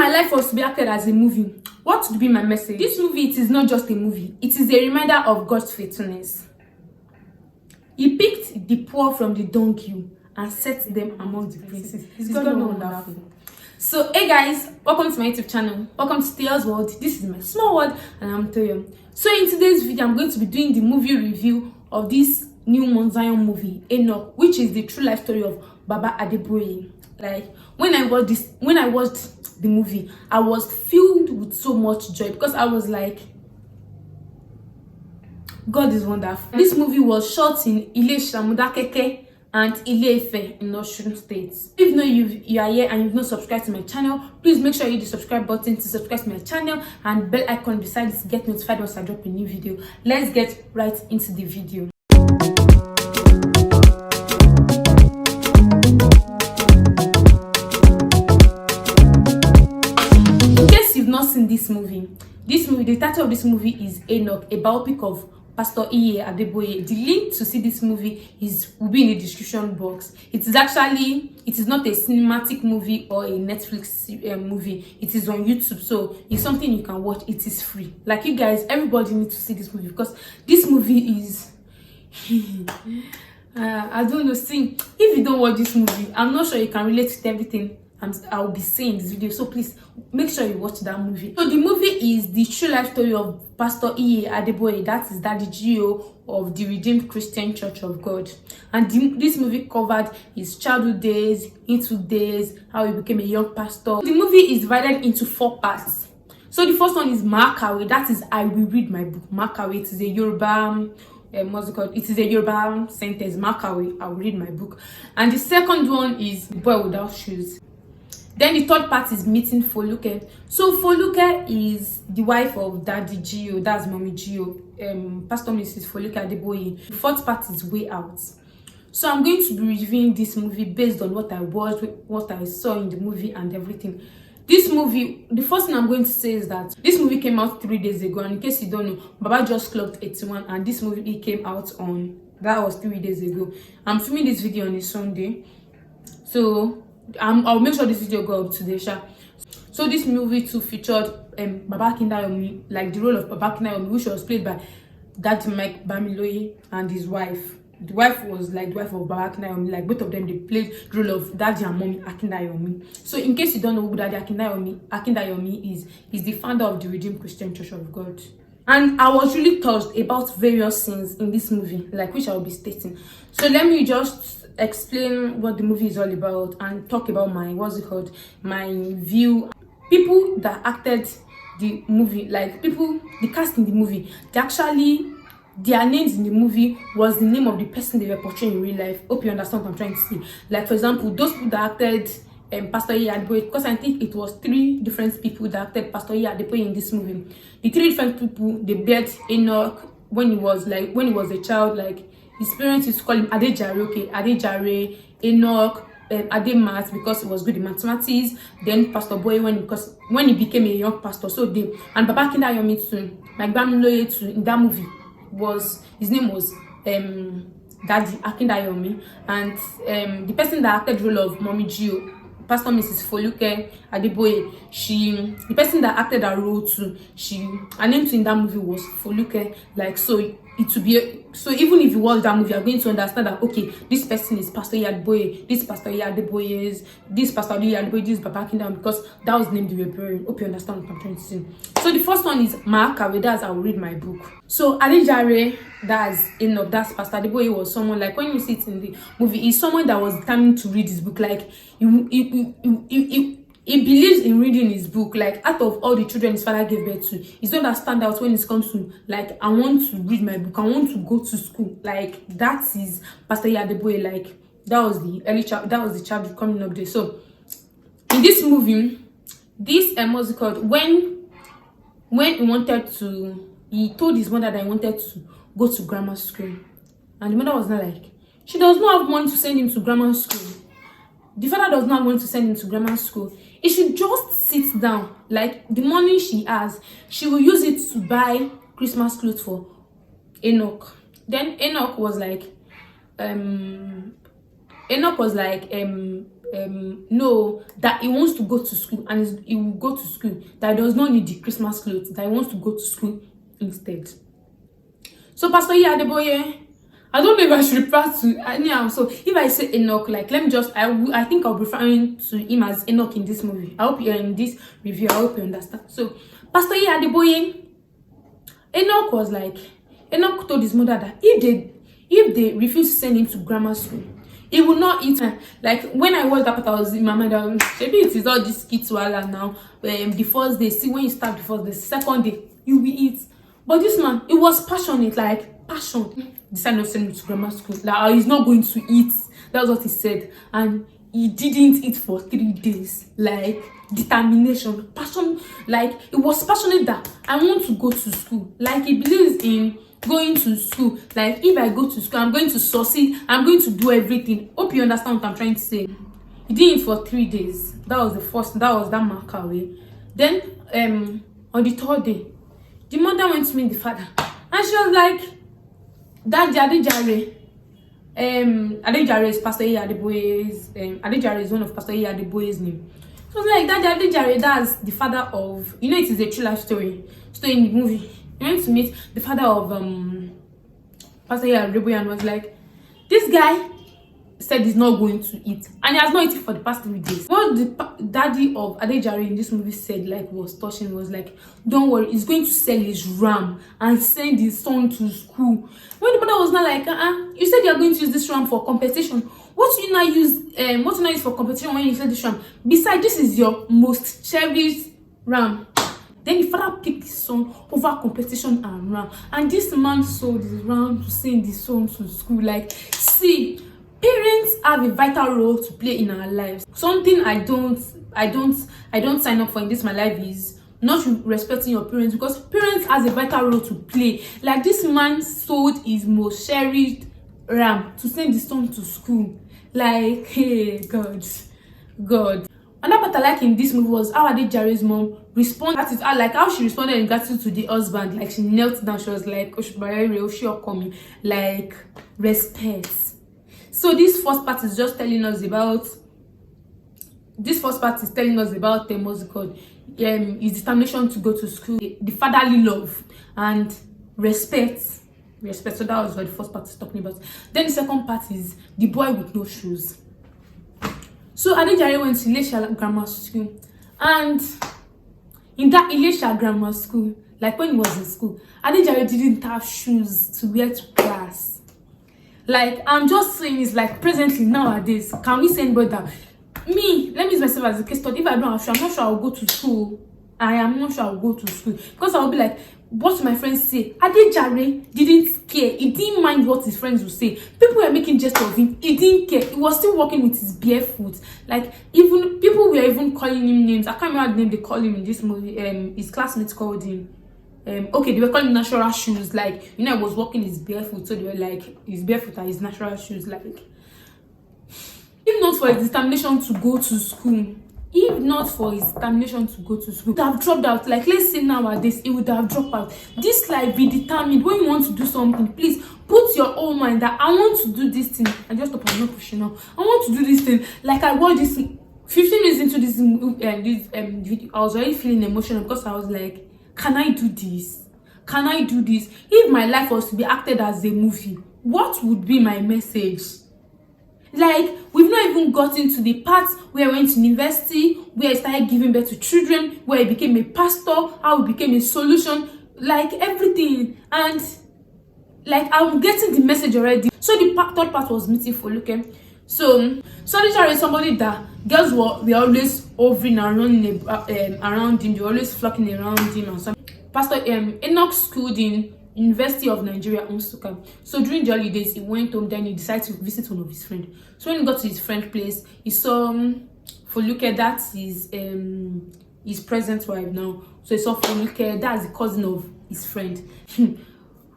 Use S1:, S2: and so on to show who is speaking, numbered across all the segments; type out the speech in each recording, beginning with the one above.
S1: my life was to be acted as a movie, what would be my message? This movie, it is not just a movie. It is a reminder of God's faithfulness. He picked the poor from the dunghill and set them among the princes. It's God wonderful. So, hey guys, welcome to my YouTube channel. Welcome to Theo's World. This is my small world, and I'm Theo. So, in today's video, I'm going to be doing the movie review of this new Mount Zion movie, Enoch, which is the true life story of E.A Adeboye. Like, when I watched the movie, I was filled with so much joy because I was like, God is wonderful. This movie was shot in Ile-Modakeke and Ile-Ife in Osun State. If you are here and you've not subscribed to my channel, please make sure you hit the subscribe button to subscribe to my channel and bell icon beside it to get notified once I drop a new video. Let's get right into the video. In case you've not seen this movie, the title of this movie is Enoch, a biopic of Pastor E.A Adeboye. The link to see this movie will be in the description box. It is not a cinematic movie or a Netflix movie. It is on YouTube, so it's something you can watch. It is free. Like, you guys, everybody needs to see this movie because this movie is I don't know. See, if you don't watch this movie, I'm not sure you can relate to everything I'll be saying in this video, so please make sure you watch that movie. So the movie is the true life story of Pastor E.A Adeboye, that is Daddy Gio of the Redeemed Christian Church of God. And this movie covered his childhood days, into days, how he became a young pastor. The movie is divided into 4 parts. So the first one is Makawe, that is I will read my book. Makawe, it is a Yoruba what's it called? It is a Yoruba sentence. Makawe, I will read my book. And the second one is Boy Without Shoes. Then the third part is meeting Foluke. So Foluke is the wife of Daddy Gio, that's Mommy Gio, Pastor Mrs. Foluke Adeboye. The fourth part is Way Out. So I'm going to be reviewing this movie based on what I watched, what I saw in the movie and everything. This movie, the first thing I'm going to say is that this movie came out 3 days ago, and in case you don't know, Baba just clocked 81 and this movie came out that was 3 days ago. I'm filming this video on a Sunday, so I'll make sure this video go up today, sha. So this movie too featured Baba Akindayomi, like the role of Baba Akindayomi, which was played by Daddy Mike Bamiloye and his wife. The wife was like the wife of Baba Akindayomi, like both of them, they played the role of Daddy and Mommy Akindayomi. So in case you don't know who Daddy Akindayomi is, he's the founder of the Redeemed Christian Church of God. And I was really touched about various scenes in this movie, like which I will be stating. So let me just explain what the movie is all about and talk about my my view. People that acted the movie, like the cast in the movie, their names in the movie was the name of the person they were portraying in real life. Hope you understand what I'm trying to say. Like, for example, those people that acted Pastor E.A Adeboye, because I think it was 3 different people that acted Pastor E.A Adeboye in this movie. The 3 different people, they bet Enoch when he was a child. Like, his parents used to call him Adejare, Enoch, Ademat, because he was good in mathematics. Then Pastor Boy when he became a young pastor. So and Baba Akindayomi too, like Bamiloye too, in that movie his name was Daddy Akindayomi, and the person that acted the role of Mommy Gio, Pastor Mrs. Foluke Adeboye, the person that acted that role too, her name too in that movie was Foluke. Like, so so even if you watch that movie, you're going to understand that, okay, this person is Pastor E.A Adeboye, this Pastor E.A Adeboye, this Pastor E.A Adeboye, this Baba Akindayomi, because that was the name they were bearing. Hope you understand what I'm trying to say. So the first one is Makawe, that's I will read my book. So Adejare, that's Enoch, that's Pastor Adeboye, was someone, like, when you see it in the movie, he's someone that was determined to read his book. Like, he believes in reading his book. Like, out of all the children his father gave birth to, he's not that stand out when it comes to, like, I want to read my book, I want to go to school. Like, that is Pastor E.A Adeboye. Like, that was the childhood coming up there. So in this movie, this what's it called, when he told his mother that he wanted to go to grammar school, and the mother was not like, she does not have money to send him to grammar school. The father does not have money to send him to grammar school. He should just sit down. Like, the money she has, she will use it to buy Christmas clothes for Enoch. Then Enoch was like know that he wants to go to school, and he will go to school, that he does not need the Christmas clothes, that he wants to go to school instead. So Pastor E.A Adeboye, I don't know if I should refer to anyhow. So if I say Enoch, like, let me just, I think I'll be referring to him as Enoch in this movie. I hope you're in this review. I hope you understand. So Pastor E.A Adeboye, Enoch told his mother that if they refuse to send him to grammar school, he will not eat. Like, when I watched that part, I was in my mind, maybe it is all this kids wala now. The first day, see, when you start the first day, second day, you will eat. But this man, he was passionate, like passion. Decided not to send him to grammar school. Like, he's not going to eat. That's what he said. And he didn't eat for 3 days. Like, determination, passion. Like, he was passionate that I want to go to school. Like, he believes in going to school. Like, if I go to school, I'm going to succeed. I'm going to do everything. Hope you understand what I'm trying to say. He did it for 3 days. That was the first. That was that marker way. Then on the third day, the mother went to meet the father, and she was like, "Daddy, Adejare is Pastor E.A Adeboye's. Adejare is one of Pastor E.A Adeboye's name." So I was like, "Daddy, Adejare, that's the father of, you know, it is a true life story. So in the movie, he went to meet the father of Pastor E.A Adeboye and was like, this guy said he's not going to eat, and he has not eaten for the past 3 days." What the daddy of Adejare in this movie said, like, was touching, was like, "Don't worry, he's going to sell his ram and send his son to school." When the mother was not like, you said you're going to use this ram for competition. What do you not use for competition when you sell this ram? Besides, this is your most cherished ram. Then the father picked his son over competition and ram, and this man sold his ram to send his son to school. Like, see, parents have a vital role to play in our lives. Something I don't sign up for in this my life is not respecting your parents, because parents has a vital role to play. Like, this man sold his most cherished ram to send his son to school. Like, hey, God. Another part I like in this movie was how Adejare's mom responded. That is like how she responded in gratitude to the husband. Like, she knelt down. She was like, "Oshibare, like, respect." So this first part is just telling us about. This first part is telling us about what's it called? His determination to go to school, the fatherly love and respect. So that was what the first part is talking about. Then the second part is the boy with no shoes. So Adejare went to Ilesha Grammar School, and in that Ilesha Grammar School, like when he was in school, Adejare didn't have shoes to wear to class. Like, I'm just saying, it's like presently nowadays, can we say anybody that me, let me use myself as a case study. If I don't have shoes, I'm not sure I'll go to school. I am not sure I'll go to school, because I'll be like, what my friends say. Adejare didn't care. He didn't mind what his friends would say. People were making jest of him. He didn't care. He was still walking with his bare foot. Like, even people were even calling him names. I can't remember the name they call him in this movie. His classmates called him. Okay, they were calling him natural shoes. Like, you know, he was walking his barefoot, so they were like, his barefoot are his natural shoes. Like, if not for his determination to go to school, he would have dropped out. Like, let's say nowadays, he would have dropped out. This life, be determined. When you want to do something, please put your own mind that I want to do this thing. I just stop, I'm not pushing now. I want to do this thing. Like, I watched this 15 minutes into this video, I was already feeling emotional, because I was like, can I do this? Can I do this? If my life was to be acted as a movie, what would be my message? Like, we've not even gotten to the part where I went to university, where I started giving birth to children, where I became a pastor, how I became a solution, like everything. And like, I'm getting the message already. So the third part was meeting for okay. So Adejare is somebody that girls were always hovering around him. They were always flocking around him and something. Pastor Enoch schooled in University of Nigeria, Nsukka. So during the holidays, he went home. Then he decided to visit one of his friends. So when he got to his friend's place, he saw Foluke, that's his present wife now. So he saw Foluke, that's the cousin of his friend.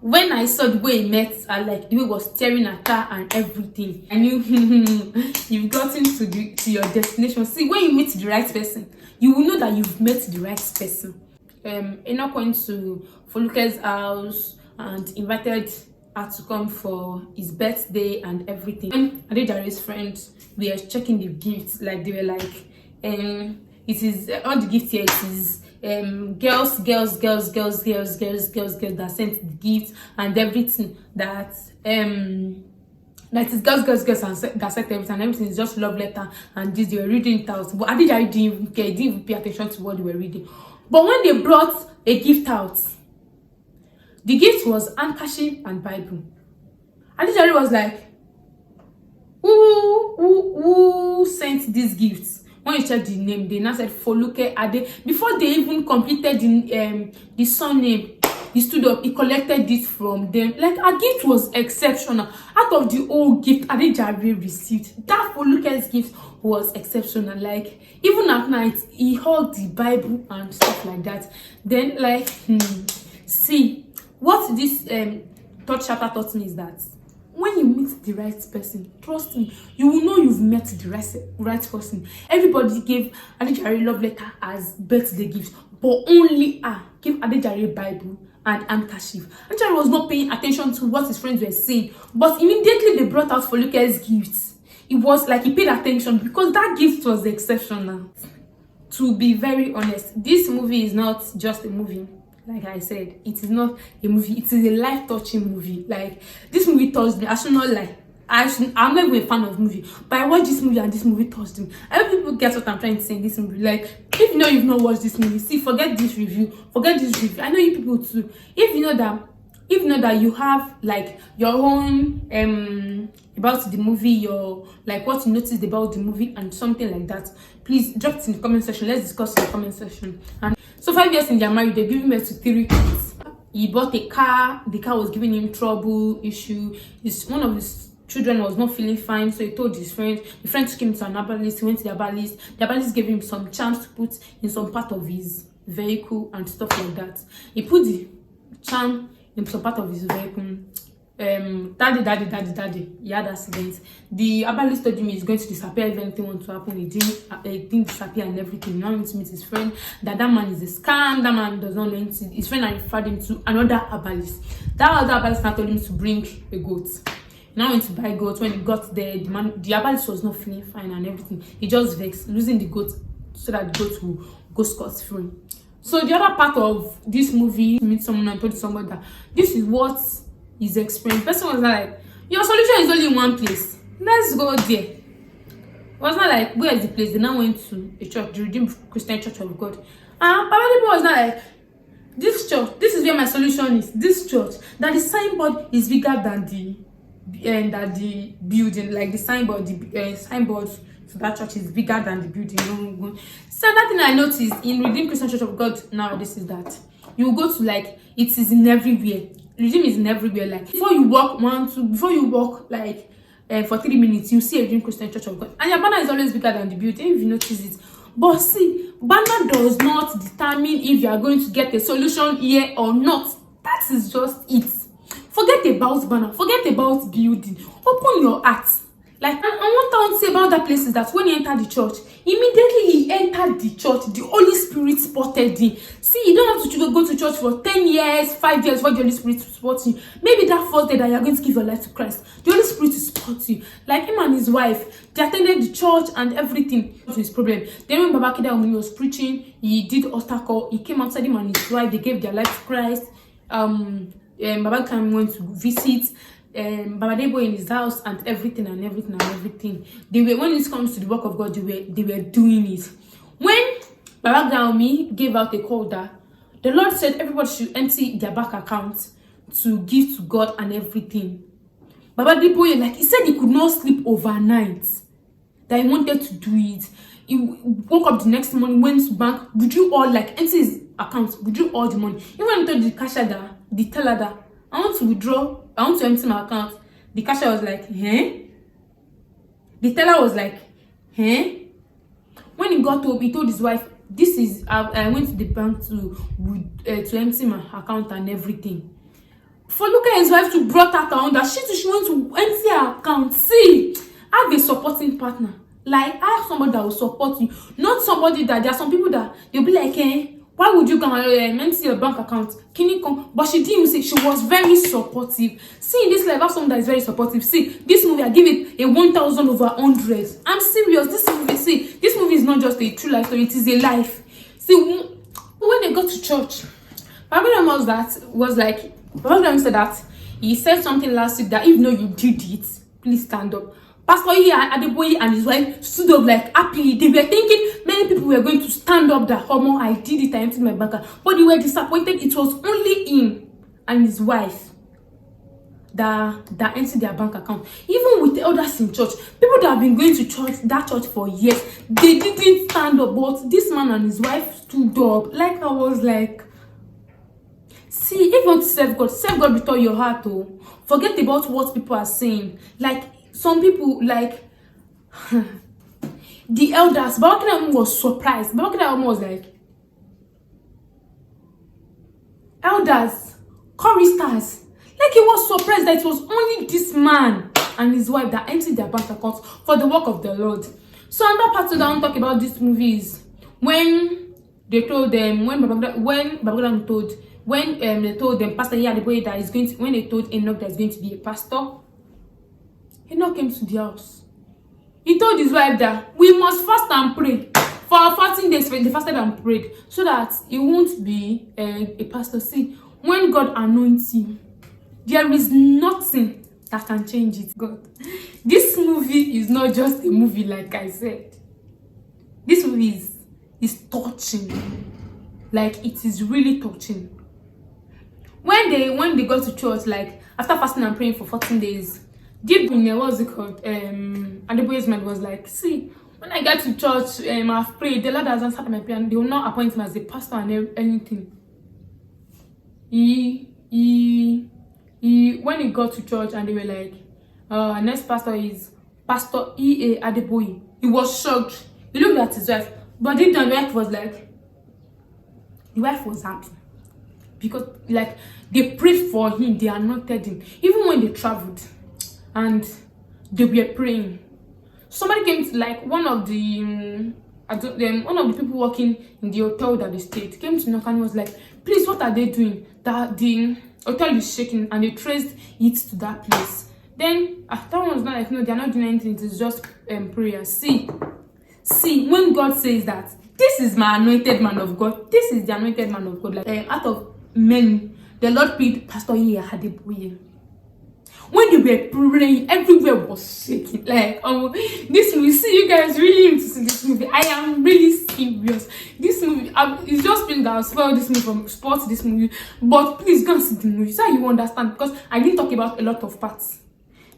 S1: When I saw the way he met her, like the way he was staring at her and everything, I knew you've gotten to your destination. See, when you meet the right person, you will know that you've met the right person. Enoch went to Foluke's house and invited had to come for his birthday and everything. When Adejare's friends were checking the gifts, like they were like, it is all the gifts here. It is girls that sent the gifts and everything. That that is girls and that sent everything, and everything is just love letter. And this, they were reading it out, but Adejare didn't even care, didn't even pay attention to what they were reading. But when they brought a gift out, the gift was handkerchief and Bible. Adejare was like, who sent these gifts? When you check the name, they now said Foluke Ade. Before they even completed the surname, he stood up, he collected it from them. Like, a gift was exceptional. Out of the whole gift Adejare received, that Foluke's gift was exceptional. Like, even at night, he held the Bible and stuff like that. Then, like, see, what this third chapter taught me is that when you meet the right person, trust me, you will know you've met the right person. Everybody gave Adejare love letter as birthday gift, but only gave Adejare Bible and handkerchief. Adejare was not paying attention to what his friends were saying, but immediately they brought out Foluke's gifts. It was like he paid attention because that gift was exceptional. To be very honest, this movie is not just a movie. Like I said, it is not a movie, it is a life-touching movie. Like, this movie touched me. I should not lie. I'm not even a fan of movie, but I watched this movie and this movie touched me. I hope people get what I'm trying to say in this movie. Like, if you know you've not watched this movie, see, forget this review. I know you people too. If you know that you have like your own about the movie, your like what you noticed about the movie and something like that, please drop it in the comment section. Let's discuss in the comment section. And so 5 years in their marriage, they're giving birth to 3 kids. He bought a car. The car was giving him trouble, issue. One of his children was not feeling fine, so he told his friend. The friend took him to an herbalist. He went to the herbalist. The herbalist gave him some charms to put in some part of his vehicle and stuff like that. He put the charm in some part of his vehicle. Daddy, he had accident. The herbalist told him he's going to disappear if anything wants to happen. He didn't disappear and everything. He now went to meet his friend. That man is a scam. That man does not know anything. His friend referred him to another herbalist. That other herbalist now told him to bring a goat. He now went to buy goat. When he got there, the herbalist was not feeling fine and everything. He just vexed, losing the goat so that the goat will go scot-free. So the other part of this movie, meet someone and told someone that this is what his experience. Person was not like, your solution is only in one place. Let's go there. It was not like, where is the place? They now went to a church, the Redeemed Christian Church of God. And Papa was not like, this church, this is where my solution is. This church, that the signboard is bigger than the building. Like the signboard, signboard to that church is bigger than the building. So that thing I noticed in Redeemed Christian Church of God nowadays is that you go to, like, it is in everywhere. Redeem is in everywhere. Like, before you walk like for 3 minutes, you see a Redeemed Christian Church of God, and your banner is always bigger than the building, if you notice it. But see, banner does not determine if you are going to get a solution here or not. That is just it. Forget about banner, forget about building. Open your heart. Like, and one thing I say about that place is that when he entered the church, immediately he entered the church, the Holy Spirit spotted him. See, you don't have to go to church for 10 years, 5 years, for the Holy Spirit to spot you. Maybe that first day that you're going to give your life to Christ, the Holy Spirit will spot you. Like him and his wife, they attended the church and everything. To his problem. Then when Baba Kida, when he was preaching, he did altar call. He came outside, him and his wife, they gave their life to Christ. Baba Kida went to visit Baba Adeboye in his house and everything. They were, when it comes to the work of God, they were doing it. When Baba Gaomi gave out a call that the Lord said everybody should empty their bank account to give to God and everything, Baba Adeboye, like, he said he could not sleep overnight, that he wanted to do it. He woke up the next morning, went to bank, withdrew all, like, empty his account, withdrew all the money. Even told the cashier that, the teller that, I want to empty my account. The cashier was like, eh? The teller was like, eh? When he got home, he told his wife, this is, I went to the bank to empty my account and everything. For look at his wife to brought out her own that she wants to empty her account. See, have a supporting partner. Like, have somebody that will support you. Not somebody that, there are some people that, they'll be like, eh, Why would you go and empty your bank account? Can you come? But she didn't say. She was very supportive. See, in this life, I have someone that is very supportive. See, this movie, I give it a 1,000 over 100. I'm serious. This movie is not just a true life story. It is a life. See, when they got to church, Baba said that he said something last week that if no, you did it, please stand up. Pastor E.A Adeboye and his wife stood up like happily. They were thinking many people were going to stand up that Homo, I did it, I emptied my bank account. But they were disappointed. It was only him and his wife that emptied their bank account. Even with the elders in church, people that have been going to that church for years, they didn't stand up. But this man and his wife stood up. Like, I was like, see, if you want to serve God with all your heart. Oh, forget about what people are saying. Like, some people, like the elders, Babakina was surprised. Babakina was like, elders, choristers, like, he was surprised that it was only this man and his wife that emptied their bank accounts for the work of the Lord. So another part that I want to talk about this movie is when they told them, they told them Pastor E.A Adeboye that is going to, when they told Enoch that is going to be a pastor, Enoch came to the house. He told his wife that we must fast and pray. For 14 days, they fasted and prayed so that he won't be a pastor. See, when God anoints you, there is nothing that can change it. God, this movie is not just a movie, like I said. This movie is touching. Like, it is really touching. When they got to church, like after fasting and praying for 14 days, deep in there, what's it called? Adeboye's man was like, see, when I get to church, I've prayed, the Lord has answered my prayer, and they will not appoint him as a pastor and anything. When he got to church and they were like, next pastor is Pastor E.A Adeboye, he was shocked. He looked at his wife, but deep down the wife was happy. Because, like, they prayed for him, they anointed him. Even when they traveled and they were praying, somebody came to, like, one of the people working in the hotel that they stayed came to knock and was like, please, what are they doing? That the hotel is shaking, and they traced it to that place. Then that one was not like, no, they are not doing anything, it is just prayer. See, when God says that this is my anointed man of God, this is the anointed man of God, like, out of men, the Lord picked Pastor E.A Adeboye. When they were praying, everywhere was shaking. Like, this movie, see, you guys really need to see this movie. I am really serious. This movie, it's just been that I spoiled this movie from sports, this movie. But please go and see the movie so you understand, because I didn't talk about a lot of parts.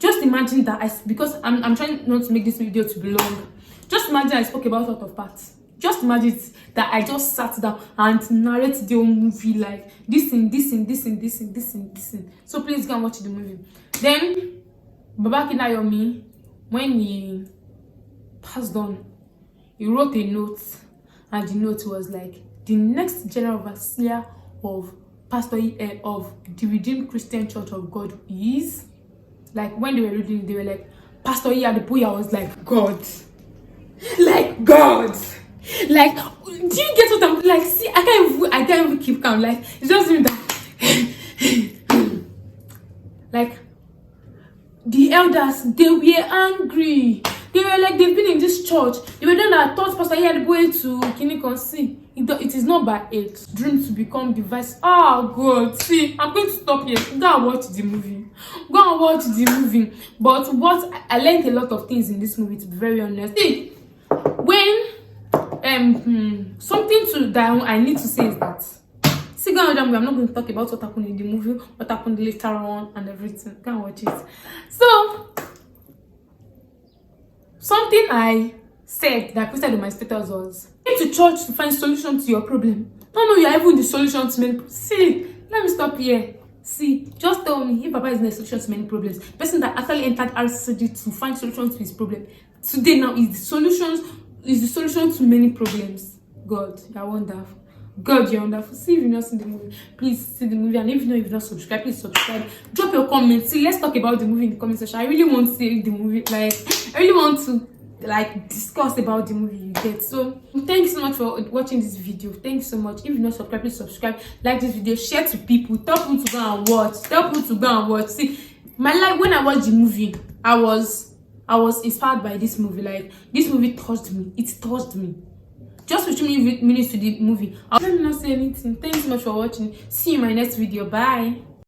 S1: Just imagine that because I'm trying not to make this video to be long. Just imagine I spoke about a lot of parts. Just imagine that I just sat down and narrate the whole movie, like this thing. So please go and watch the movie. Then Baba Kinayomi, when he passed on, he wrote a note, and the note was like, the next general overseer of Pastor E.A of the Redeemed Christian Church of God is, like, when they were reading, they were like, Pastor E.A Adeboye. I was like, God, like, God. Like, do you get what I'm like? See, I can't even keep calm. Like, it's just me that like, the elders, they were angry. They were like, they've been in this church. They were done that taught Pastor E.A Adeboye to Kinikon. See, it is not by age dream to become the vice. Oh God, see, I'm going to stop here. Go and watch the movie. Go and watch the movie. But what I learned a lot of things in this movie, to be very honest. See, when something that I need to say is that, see, I'm not going to talk about what happened in the movie, what happened later on, and everything. Go and watch it. So, something I said that I posted on my status was, go to church to find solution to your problem. No, you're even the solution to many. See, let me stop here. See, just tell me if Papa is the solution to many problems. The person that actually entered RCD to find solutions to his problem today now is the solution to many problems. God, you're wonderful. God, you're wonderful. See, if you've not seen the movie, please see the movie. And if you know you've not subscribed, please subscribe. Drop your comments. See, let's talk about the movie in the comment section. I really want to see the movie. Like, I really want to, like, discuss about the movie. get. So thank you so much for watching this video. Thank you so much. If you're not subscribed, please subscribe, like this video, share to people, tell people to go and watch, see my life. When I watched the movie, I was inspired by this movie. Like, this movie touched me. It touched me. Just 15 minutes to the movie. Let me not say anything. Thanks so much for watching. See you in my next video. Bye.